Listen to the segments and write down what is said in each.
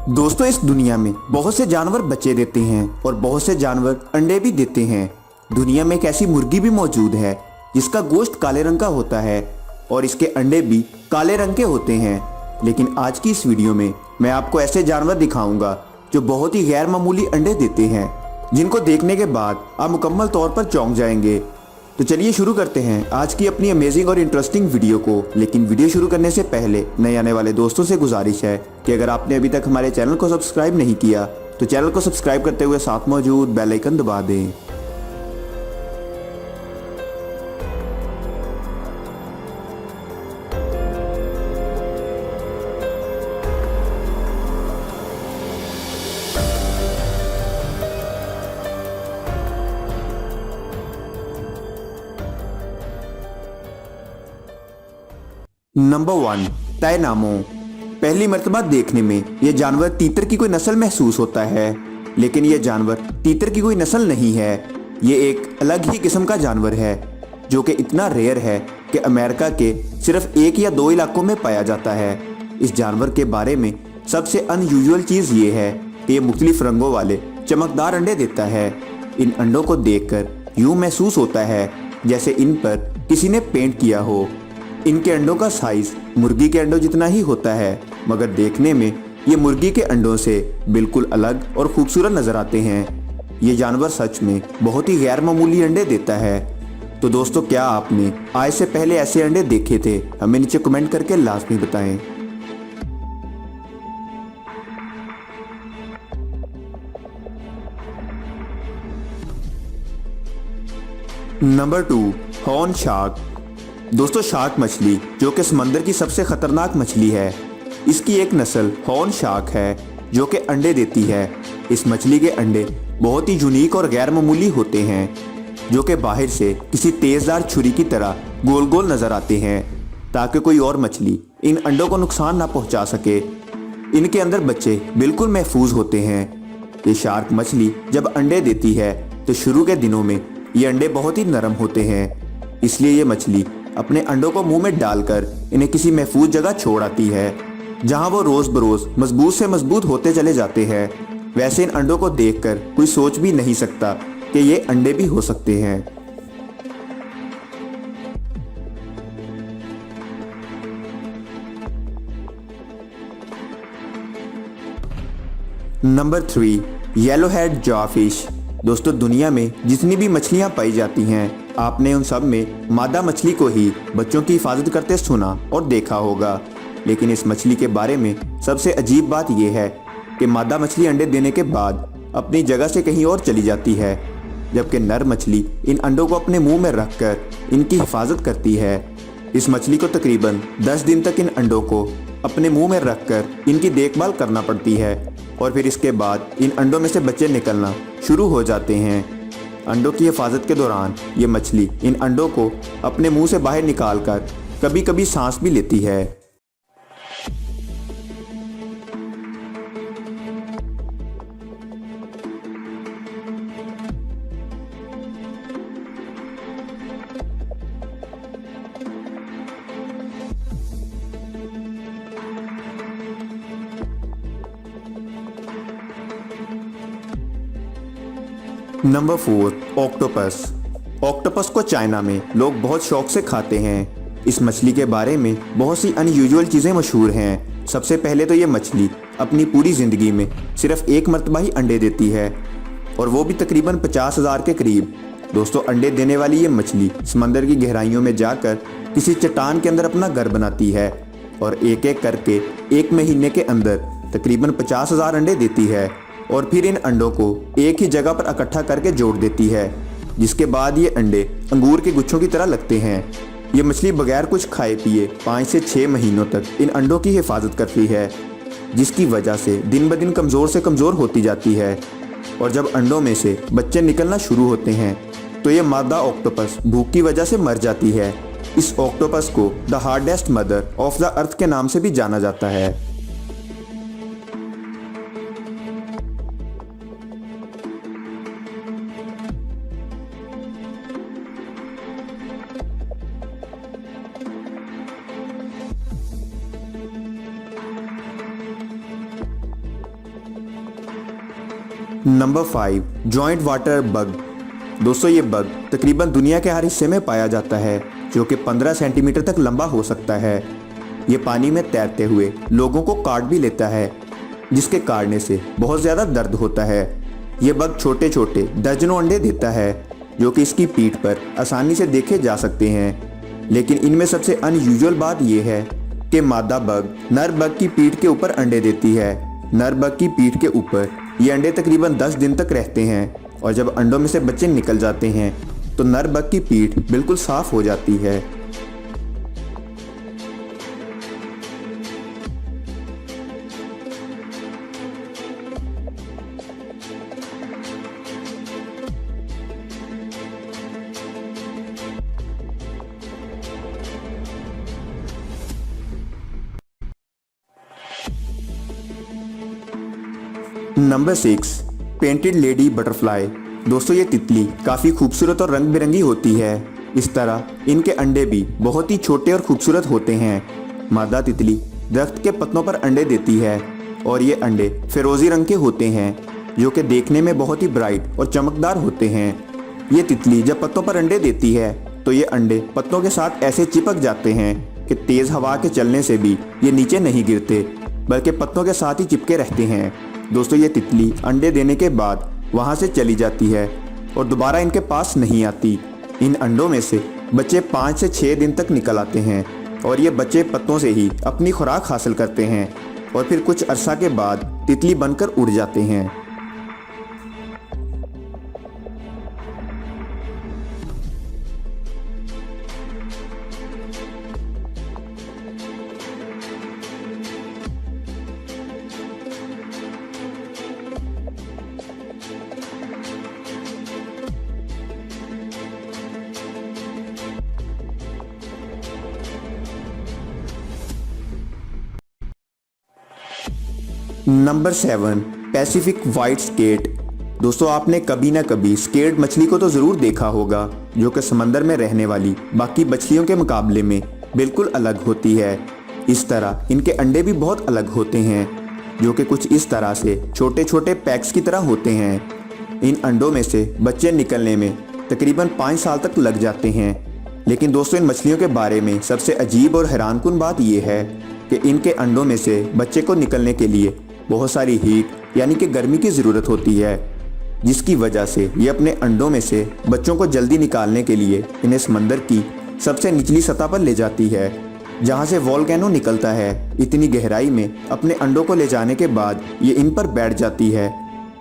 दोस्तों, इस दुनिया में बहुत से जानवर बच्चे देते हैं और बहुत से जानवर अंडे भी देते हैं। दुनिया में एक ऐसी मुर्गी भी मौजूद है जिसका गोश्त काले रंग का होता है और इसके अंडे भी काले रंग के होते हैं। लेकिन आज की इस वीडियो में मैं आपको ऐसे जानवर दिखाऊंगा जो बहुत ही गैर मामूली अंडे देते हैं, जिनको देखने के बाद आप मुकम्मल तौर पर चौंक जाएंगे। तो चलिए शुरू करते हैं आज की अपनी अमेजिंग और इंटरेस्टिंग वीडियो को। लेकिन वीडियो शुरू करने से पहले नए आने वाले दोस्तों से गुजारिश है कि अगर आपने अभी तक हमारे चैनल को सब्सक्राइब नहीं किया तो चैनल को सब्सक्राइब करते हुए साथ मौजूद बेल आइकन दबा दें। नंबर 1, ताइनामो। पहली मर्तबा देखने में यह जानवर तीतर की कोई नस्ल महसूस होता है, लेकिन यह जानवर तीतर की कोई नस्ल नहीं है। ये एक अलग ही किस्म का जानवर है जो कि इतना रेयर है कि अमेरिका के सिर्फ 1 या 2 इलाकों में पाया जाता है। इस जानवर के बारे में सबसे अनयूजुअल चीज़ ये है कि ये मुख्तलिफ रंगों वाले चमकदार अंडे देता है। इन अंडों को देखकर यूँ महसूस होता है जैसे इन पर किसी ने पेंट किया हो। इनके अंडों का साइज मुर्गी के अंडों जितना ही होता है, मगर देखने में ये मुर्गी के अंडों से बिल्कुल अलग और खूबसूरत नजर आते हैं। ये जानवर सच में बहुत ही गैर मामूली अंडे देता है। तो दोस्तों, क्या आपने आज से पहले ऐसे अंडे देखे थे? हमें नीचे कमेंट करके लाजमी बताएं। Number 2, horn shark. दोस्तों, शार्क मछली जो कि समंदर की सबसे खतरनाक मछली है, इसकी एक नस्ल हॉर्न शार्क है जो कि अंडे देती है। इस मछली के अंडे बहुत ही यूनिक और गैर मामूली होते हैं, जो कि बाहर से किसी तेज़दार छुरी की तरह गोल गोल नज़र आते हैं ताकि कोई और मछली इन अंडों को नुकसान ना पहुंचा सके। इनके अंदर बच्चे बिल्कुल महफूज होते हैं। ये शार्क मछली जब अंडे देती है तो शुरू के दिनों में ये अंडे बहुत ही नरम होते हैं, इसलिए ये मछली अपने अंडों को मुंह में डालकर इन्हें किसी महफूज जगह छोड़ आती है, जहां वो रोज बरोज मजबूत से मजबूत होते चले जाते हैं। वैसे इन अंडों को देखकर कोई सोच भी नहीं सकता कि ये अंडे भी हो सकते हैं। Number 3, yellow head jawfish. दोस्तों, दुनिया में जितनी भी मछलियां पाई जाती हैं, आपने उन सब में मादा मछली को ही बच्चों की हिफाजत करते सुना और देखा होगा। लेकिन इस मछली के बारे में सबसे अजीब बात यह है कि मादा मछली अंडे देने के बाद अपनी जगह से कहीं और चली जाती है, जबकि नर मछली इन अंडों को अपने मुंह में रखकर इनकी हिफाजत करती है। इस मछली को तकरीबन 10 दिन तक इन अंडों को अपने मुंह में रखकर इनकी देखभाल करना पड़ती है और फिर इसके बाद इन अंडों में से बच्चे निकलना शुरू हो जाते हैं। अंडों की हिफाजत के दौरान ये मछली इन अंडों को अपने मुंह से बाहर निकालकर कभी कभी सांस भी लेती है। Number 4, octopus. ऑक्टोपस को चाइना में लोग बहुत शौक से खाते हैं। इस मछली के बारे में बहुत सी अनयूजुअल चीज़ें मशहूर हैं। सबसे पहले तो ये मछली अपनी पूरी ज़िंदगी में सिर्फ 1 मरतबा ही अंडे देती है, और वो भी तकरीबन 50,000 के करीब। दोस्तों, अंडे देने वाली ये मछली समंदर की गहराइयों में जाकर किसी चट्टान के अंदर अपना घर बनाती है और एक एक करके 1 महीने के अंदर तकरीबन 50,000 अंडे देती है और फिर इन अंडों को एक ही जगह पर इकट्ठा करके जोड़ देती है, जिसके बाद ये अंडे अंगूर के गुच्छों की तरह लगते हैं। ये मछली बगैर कुछ खाए पिए 5 से 6 महीनों तक इन अंडों की हिफाजत करती है, जिसकी वजह से दिन ब दिन कमज़ोर से कमज़ोर होती जाती है। और जब अंडों में से बच्चे निकलना शुरू होते हैं तो ये मादा ऑक्टोपस भूख की वजह से मर जाती है। इस ऑक्टोपस को the hardest mother of the earth के नाम से भी जाना जाता है। Number 5, joint water bug. दोस्तों ये बग तकरीबन दुनिया के हर हिस्से में पाया जाता है, जो कि 15 सेंटीमीटर तक लंबा हो सकता है। ये पानी में तैरते हुए लोगों को काट भी लेता है, जिसके काटने से बहुत ज़्यादा दर्द होता है। ये बग छोटे छोटे दर्जनों अंडे देता है, जो कि इसकी पीठ पर आसानी से देखे जा सकते हैं। लेकिन इनमें सबसे अनयूजुअल बात यह है कि मादा बग नर बग की पीठ के ऊपर अंडे देती है। नर बग की पीठ के ऊपर ये अंडे तकरीबन 10 दिन तक रहते हैं, और जब अंडों में से बच्चे निकल जाते हैं तो नर बग की पीठ बिल्कुल साफ हो जाती है। Number 6, painted lady butterfly. दोस्तों ये तितली काफ़ी खूबसूरत और रंग बिरंगी होती है। इस तरह इनके अंडे भी बहुत ही छोटे और खूबसूरत होते हैं। मादा तितली दरख्त के पत्तों पर अंडे देती है, और ये अंडे फिरोजी रंग के होते हैं, जो कि देखने में बहुत ही ब्राइट और चमकदार होते हैं। ये तितली जब पत्तों पर अंडे देती है तो ये अंडे पत्तों के साथ ऐसे चिपक जाते हैं कि तेज़ हवा के चलने से भी ये नीचे नहीं गिरते, बल्कि पत्तों के साथ ही चिपके रहते हैं। दोस्तों ये तितली अंडे देने के बाद वहाँ से चली जाती है और दोबारा इनके पास नहीं आती। इन अंडों में से बच्चे 5 से 6 दिन तक निकल आते हैं, और ये बच्चे पत्तों से ही अपनी खुराक हासिल करते हैं, और फिर कुछ अरसा के बाद तितली बनकर उड़ जाते हैं। Number 7, Pacific white skate. दोस्तों आपने कभी ना कभी स्केट मछली को तो ज़रूर देखा होगा, जो कि समंदर में रहने वाली बाकी मछलियों के मुकाबले में बिल्कुल अलग होती है। इस तरह इनके अंडे भी बहुत अलग होते हैं, जो कि कुछ इस तरह से छोटे छोटे पैक्स की तरह होते हैं। इन अंडों में से बच्चे निकलने में तकरीबन 5 साल तक लग जाते हैं। लेकिन दोस्तों इन मछलियों के बारे में सबसे अजीब और हैरानकुन बात यह है कि इनके अंडों में से बच्चे को निकलने के लिए बहुत सारी हीट यानी कि गर्मी की ज़रूरत होती है, जिसकी वजह से ये अपने अंडों में से बच्चों को जल्दी निकालने के लिए इन्हें समंदर की सबसे निचली सतह पर ले जाती है, जहाँ से वोल्केनो निकलता है। इतनी गहराई में अपने अंडों को ले जाने के बाद ये इन पर बैठ जाती है,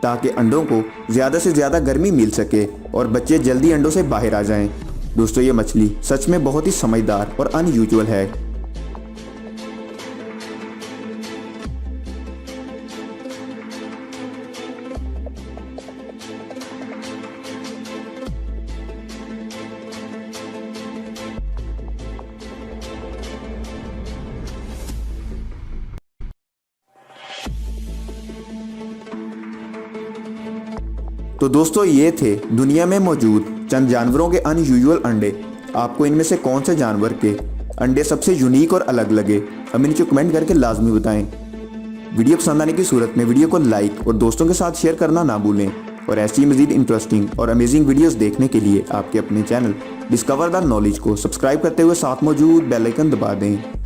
ताकि अंडों को ज़्यादा से ज़्यादा गर्मी मिल सके और बच्चे जल्दी अंडों से बाहर आ जाएं। दोस्तों ये मछली सच में बहुत ही समझदार और अनयूजुअल है। तो दोस्तों ये थे दुनिया में मौजूद चंद जानवरों के अनयूजुअल अंडे। आपको इनमें से कौन से जानवर के अंडे सबसे यूनिक और अलग लगे, हमें नीचे कमेंट करके लाजमी बताएं। वीडियो पसंद आने की सूरत में वीडियो को लाइक और दोस्तों के साथ शेयर करना ना भूलें, और ऐसी मज़ीद इंटरेस्टिंग और अमेजिंग वीडियोस देखने के लिए आपके अपने चैनल डिस्कवर द नॉलेज को सब्सक्राइब करते हुए साथ मौजूद बेल आइकन दबा दें।